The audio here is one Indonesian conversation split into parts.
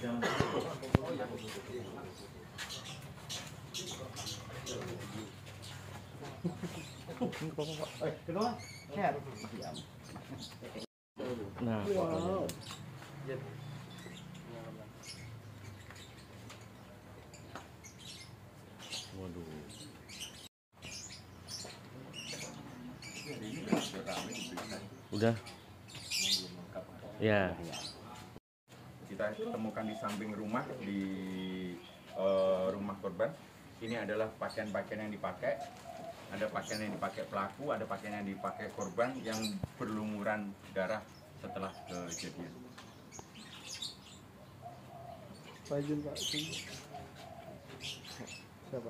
Nah, Wow. waduh. Udah. Ya. Kita temukan di samping rumah, di rumah korban. Ini adalah pakaian-pakaian yang dipakai. Ada pakaian yang dipakai pelaku, ada pakaian yang dipakai korban yang berlumuran darah setelah kejadian. Pak izin Pak. Siapa?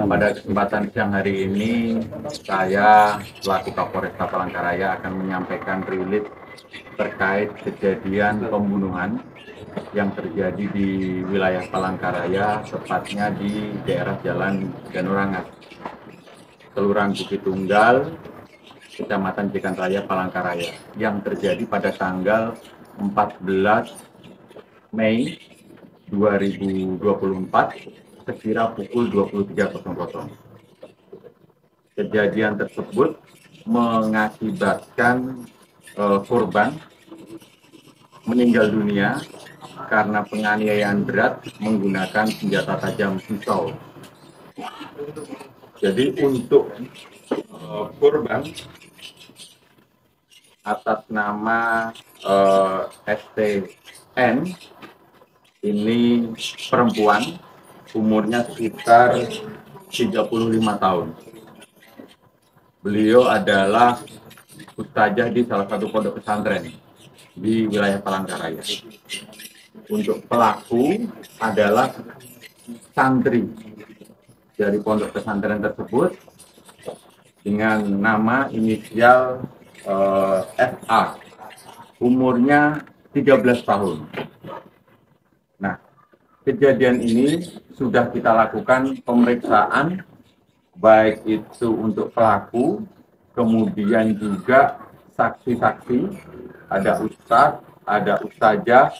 Pada kesempatan siang hari ini, saya selaku Kapolresta Palangkaraya akan menyampaikan rilis terkait kejadian pembunuhan yang terjadi di wilayah Palangkaraya, tepatnya di daerah Jalan Ganurangas, Kelurahan Bukit Tunggal, Kecamatan Jekanraya, Palangkaraya, yang terjadi pada tanggal 14 Mei 2024 sekira pukul 23.00. Kejadian tersebut mengakibatkan korban meninggal dunia karena penganiayaan berat menggunakan senjata tajam pisau. Jadi untuk korban atas nama STN, ini perempuan, umurnya sekitar 35 tahun. Beliau adalah ustazah di salah satu pondok pesantren di wilayah Palangkaraya. Untuk pelaku adalah santri dari pondok pesantren tersebut dengan nama inisial FA, umurnya 13 tahun. Nah, kejadian ini sudah kita lakukan pemeriksaan, baik itu untuk pelaku, kemudian juga saksi-saksi, ada ustadz, ada ustazah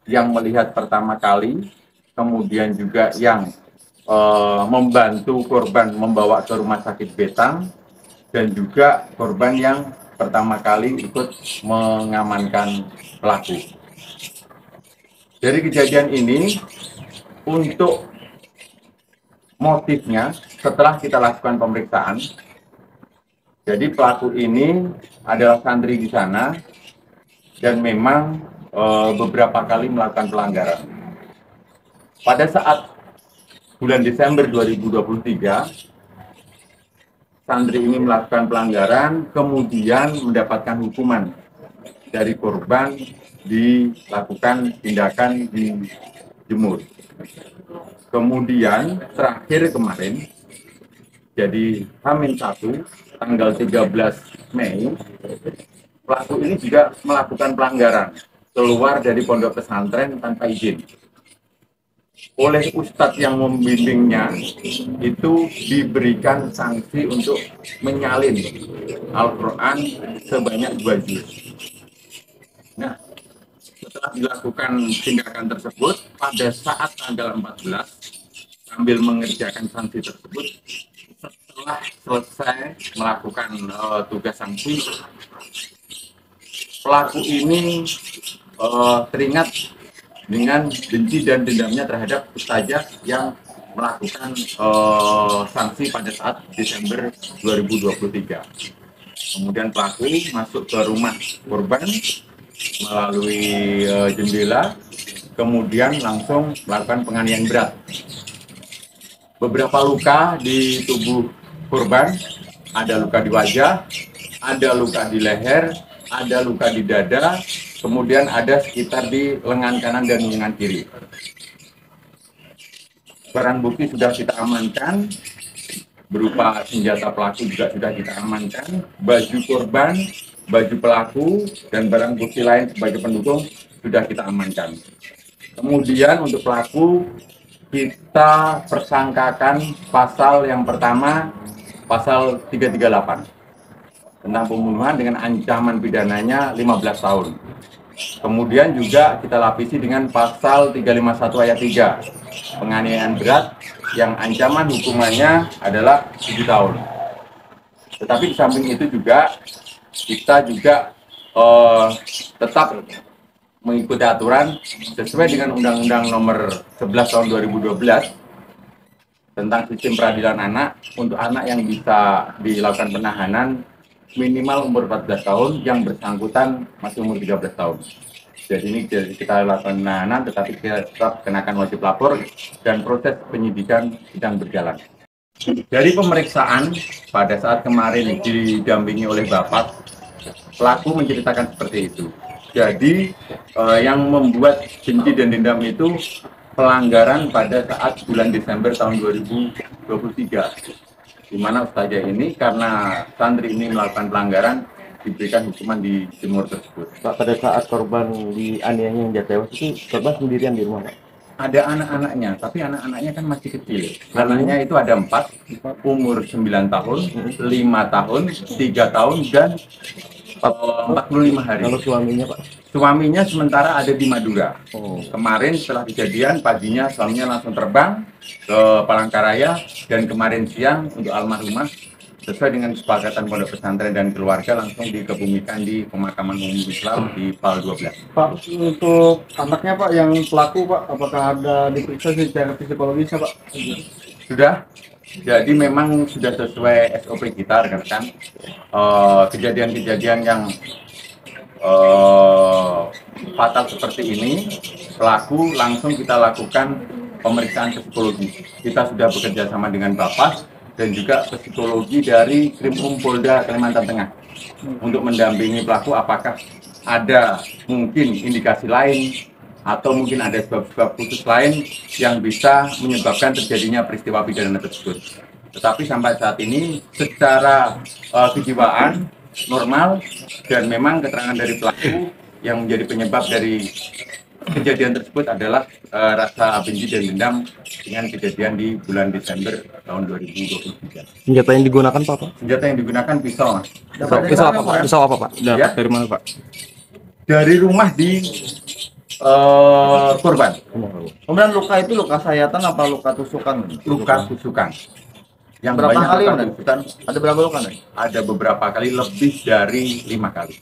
yang melihat pertama kali, kemudian juga yang membantu korban membawa ke rumah sakit Betang, dan juga korban yang pertama kali ikut mengamankan pelaku. Dari kejadian ini, untuk motifnya setelah kita lakukan pemeriksaan, jadi pelaku ini adalah santri di sana dan memang beberapa kali melakukan pelanggaran. Pada saat bulan Desember 2023, santri ini melakukan pelanggaran, kemudian mendapatkan hukuman dari korban, dilakukan tindakan dijemur. Kemudian terakhir kemarin, jadi H-1 tanggal 13 Mei, pelaku ini juga melakukan pelanggaran, keluar dari pondok pesantren tanpa izin. Oleh ustadz yang membimbingnya itu diberikan sanksi untuk menyalin Al-Quran sebanyak 2 juz. Nah, setelah dilakukan tindakan tersebut, pada saat tanggal 14, sambil mengerjakan sanksi tersebut, setelah selesai melakukan tugas sanksi, pelaku ini teringat dengan benci dan dendamnya terhadap ustazah yang melakukan sanksi pada saat Desember 2023. Kemudian pelaku masuk ke rumah korban melalui jendela, kemudian langsung melakukan penganiayaan berat. Beberapa luka di tubuh korban, ada luka di wajah, ada luka di leher, ada luka di dada, kemudian ada sekitar di lengan kanan dan lengan kiri. Barang bukti sudah kita amankan, berupa senjata pelaku juga sudah kita amankan, baju korban, baju pelaku, dan barang bukti lain sebagai pendukung sudah kita amankan. Kemudian untuk pelaku, kita persangkakan pasal yang pertama, pasal 338. tentang pembunuhan dengan ancaman pidananya 15 tahun. Kemudian juga kita lapisi dengan pasal 351 ayat 3, penganiayaan berat yang ancaman hukumannya adalah 7 tahun. Tetapi di samping itu juga kita juga tetap mengikuti aturan sesuai dengan Undang-Undang Nomor 11 Tahun 2012 tentang sistem peradilan anak. Untuk anak yang bisa dilakukan penahanan minimal umur 14 tahun, yang bersangkutan masih umur 13 tahun. Jadi ini kita lakukan penahanan, tetapi kita tetap kenakan wajib lapor dan proses penyidikan sedang berjalan. Dari pemeriksaan pada saat kemarin didampingi oleh Bapak, pelaku menceritakan seperti itu. Jadi yang membuat benci dan dendam itu pelanggaran pada saat bulan Desember tahun 2023, di mana Ustazah ini karena santri ini melakukan pelanggaran diberikan hukuman di Timur tersebut. Pak, pada saat korban dianiaya yang tewas itu korban sendirian di rumah, Pak? Ada anak-anaknya, tapi anak-anaknya kan masih kecil. Anaknya itu ada 4, umur 9 tahun, 5 tahun, 3 tahun, dan 45 hari. Kalau suaminya, Pak? Suaminya sementara ada di Madura. Oh. Kemarin setelah kejadian, paginya suaminya langsung terbang ke Palangkaraya, dan kemarin siang untuk almarhumah sesuai dengan kesepakatan pondok pesantren dan keluarga langsung dikebumikan di pemakaman umum Islam di PAL 12. Pak, untuk anaknya Pak yang pelaku Pak, apakah ada diperiksa secara psikologisnya Pak? Sudah. Jadi memang sudah sesuai SOP kita, rekan-rekan. Kejadian-kejadian yang fatal seperti ini, pelaku langsung kita lakukan pemeriksaan psikologi. Kita sudah bekerja sama dengan Bapak dan juga psikologi dari Krimum Polda Kalimantan Tengah untuk mendampingi pelaku apakah ada mungkin indikasi lain atau mungkin ada sebab-sebab khusus lain yang bisa menyebabkan terjadinya peristiwa pidana tersebut. Tetapi sampai saat ini secara kejiwaan normal, dan memang keterangan dari pelaku yang menjadi penyebab dari kejadian tersebut adalah rasa benci dan dendam dengan kejadian di bulan Desember tahun 2023. Senjata yang digunakan, Pak? Senjata yang digunakan pisau, Mas. Pisau apa, Pak? Pisau apa, Pak? Ya? Dari mana, Pak? Dari rumah di korban. Kemudian luka itu luka sayatan apa luka tusukan? Luka tusukan. Yang Berapa banyak kali, luka Mas? tusukan, Ada berapa luka nih? ada beberapa kali, lebih dari 5 kali.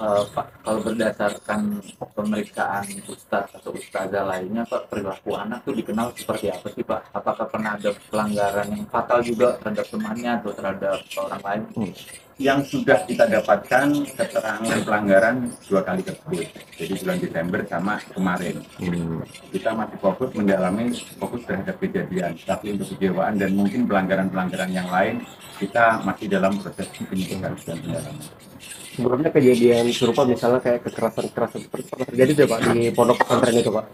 Pak, kalau berdasarkan pemeriksaan Ustadz atau Ustazah lainnya, Pak, perilaku anak tuh dikenal seperti apa sih, Pak? Apakah pernah ada pelanggaran yang fatal juga terhadap temannya atau terhadap orang lain? Yang sudah kita dapatkan keterangan pelanggaran 2 kali tersebut. Jadi bulan Desember sama kemarin. Kita masih fokus terhadap kejadian. Tapi untuk kejiwaan dan mungkin pelanggaran-pelanggaran yang lain, kita masih dalam proses penyidikan dan pendalaman. Sebelumnya kejadian serupa misalnya kayak kekerasan seperti apa terjadi tuh, Pak, di pondok pesantren itu, Pak?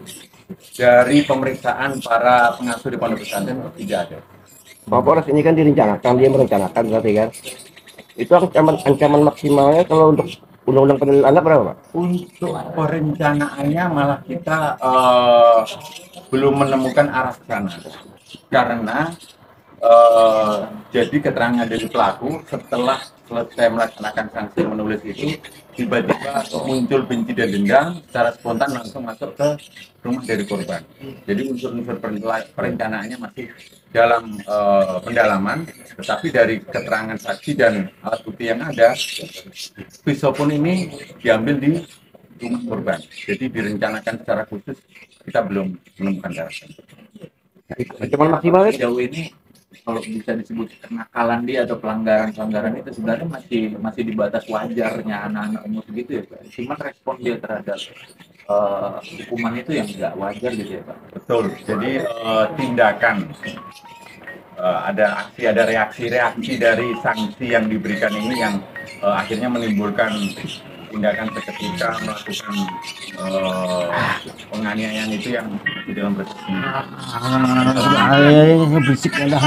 Dari pemeriksaan para pengasuh di pondok pesantren tidak ada. Pak Polres, ini kan direncanakan, dia merencanakan berarti kan? Itu ancaman maksimalnya kalau untuk undang-undang perlindungan anak berapa, Pak? Untuk perencanaannya malah kita belum menemukan arah ke sana, karena jadi keterangan dari pelaku setelah selesai melaksanakan sanksi menulis itu, tiba-tiba muncul benci dan dendam, secara spontan langsung masuk ke rumah dari korban. Jadi unsur-unsur perencanaannya masih dalam pendalaman, tetapi dari keterangan saksi dan alat bukti yang ada, pisau pun ini diambil di rumah korban. Jadi direncanakan secara khusus, kita belum menemukan darah. Ancaman maksimalnya? Sejauh ini kalau bisa disebut kenakalan dia atau pelanggaran itu sebenarnya masih di batas wajarnya anak-anak umur segitu ya, Pak. Cuman respon dia terhadap hukuman itu yang nggak wajar gitu ya, Pak. Betul. Jadi tindakan ada aksi, ada reaksi dari sanksi yang diberikan ini yang akhirnya menimbulkan tindakan seketika melakukan penganiayaan itu yang di dalam proses ini. Berisik dah.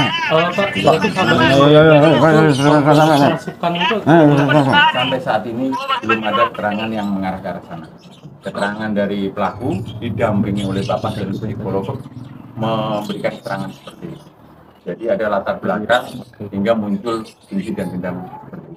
Sampai saat ini belum ada keterangan yang mengarah ke arah sana. Keterangan dari pelaku didampingi oleh Bapak dan psikolog memberikan keterangan seperti itu. Jadi ada latar belakang hingga muncul benci dan dendam seperti itu.